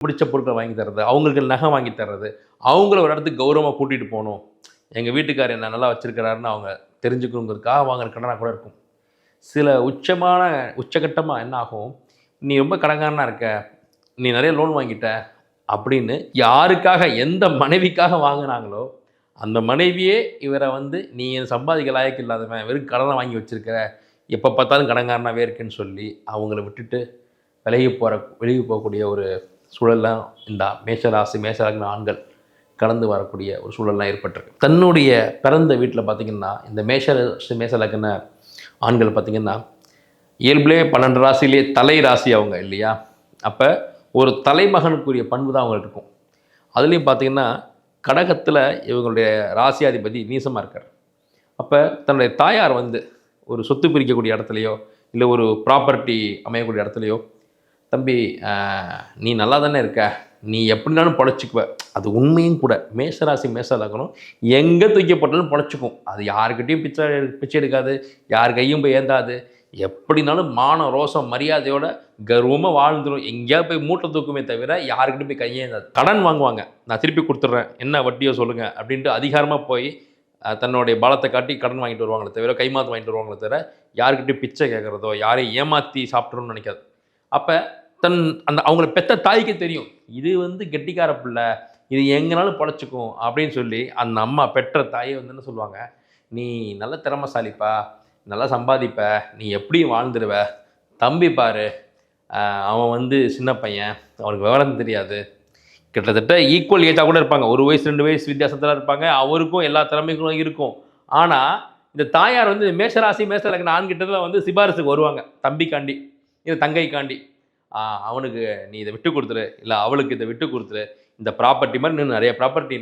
பிடிச்ச பொருட்கள் வாங்கி தர்றது, அவங்களுக்கு நகை வாங்கி தர்றது, அவங்கள ஒரு இடத்துக்கு கௌரவமா கூட்டிட்டு போணும். எங்க வீட்டுக்காரர் என்ன நல்லா வச்சிருக்கிறாருன்னு அவங்க தெரிஞ்சுக்கணுங்கிறதுக்காக வாங்குற கடனா கூட இருக்கும். சில உச்சகட்டமா என்ன ஆகும், "நீ ரொம்ப கடன்காரனா இருக்க. நீ நெறைய லோன் வாங்கிட்ட." அப்படின்னு யாருக்காக எந்த மனைவிக்காக வாங்குனாங்களோ, அந்த மனைவியே இவர வந்து, "நீ சம்பாதிக்க லாயக்கு இல்லாதவன். வெறும் கடன வாங்கி வச்சிருக்கிற. எப்ப பார்த்தாலும் கடன்காரனாவே இருக்கேன்னு" சொல்லி அவங்கள விட்டுட்டு விலகி போகக்கூடிய ஒரு சூழல்லாம் இந்த மேஷ லக்ன ஆண்கள் கடந்து வரக்கூடிய ஒரு சூழல்லாம் ஏற்பட்டிருக்கு. தன்னுடைய பிறந்த வீட்டில் பார்த்தீங்கன்னா, இந்த மேஷ லக்ன ஆண்கள் பார்த்தீங்கன்னா, இயல்பிலே 12 ராசியிலே தலை ராசி அவங்க இல்லையா? அப்ப ஒரு தலைமகனுக்குரிய பண்பு தான் அவங்களுக்கு இருக்கும். அதுலேயும் பார்த்தீங்கன்னா, கடகத்தில இவங்களுடைய ராசியாதிபதி நீசமா இருக்கார். அப்ப தன்னுடைய தாயார் வந்து ஒரு சொத்து பிரிக்கக்கூடிய இடத்துலயோ, இல்ல ஒரு ப்ராப்பர்ட்டி அமையக்கூடிய இடத்துலயோ, "தம்பி நீ நல்லா தானே இருக்க. நீ எப்படினாலும் பொழைச்சுக்குவ." அது உண்மையும் கூட. மேஷராசி மேஷ லக்னம் எங்கே தூக்கி போட்டாலும் பொழைச்சுக்கும். அது யாருக்கிட்டையும் பிச்சை எடுக்காது, யார் கையும் போய் ஏந்தாது. எப்படினாலும் மானம், ரோசம், மரியாதையோட கர்வமாக வாழ்ந்துடும். எங்கேயாவது போய் மூட்டை தூக்குமே தவிர யாருக்கிட்டையும் போய் கையேந்தாது. கடன் வாங்குவாங்க. "நான் திருப்பி கொடுத்துட்றேன். என்ன வட்டியோ சொல்லுங்க." அப்படின்ட்டு அதிகாரமாக போய் தன்னுடைய பலத்தை காட்டி கடன் வாங்கிட்டு வருவாங்களே தவிர, கைமாத்து வாங்கிட்டு வருவாங்களே தவிர, யாருக்கிட்டையும் பிச்சை கேட்குறதோ, யாரையும் ஏமாற்றி சாப்பிட்றோன்னு நினைக்காது. அப்போ அவங்கள பெத்த தாய்க்கே தெரியும், இது வந்து கெட்டிக்கார பிள்ளை, இது எங்கனாலும் பொழைச்சிக்கும் அப்படின்னு சொல்லி அந்த அம்மா பெற்ற தாயை வந்து என்ன சொல்லுவாங்க, "நீ நல்ல திறமைசாலிப்பா, நல்லா சம்பாதிப்ப, நீ எப்படியும் வாழ்ந்துடுவ. தம்பி பாரு, அவன் வந்து சின்ன பையன், அவனுக்கு விவரம் தெரியாது." கிட்டத்தட்ட ஈக்குவல் ஏஜாக கூட இருப்பாங்க. 1 வயசு 2 வயசு வித்தியாசத்தில் இருப்பாங்க. அவருக்கும் எல்லா திறமைகளும் இருக்கும். ஆனால் இந்த தாயார் வந்து மேஷராசி மேஷ லக்ன ஆண்கிட்ட வந்து சிபாரிசுக்கு வருவாங்க, தம்பிக்காண்டி, இல்லை தங்கைக்காண்டி. "அவனுக்கு நீ இதை விட்டு கொடுத்துரு, இல்லை அவளுக்கு இதை விட்டு கொடுத்துரு. இந்த ப்ராப்பர்ட்டி மாதிரி இன்னும் நிறைய ப்ராப்பர்ட்டி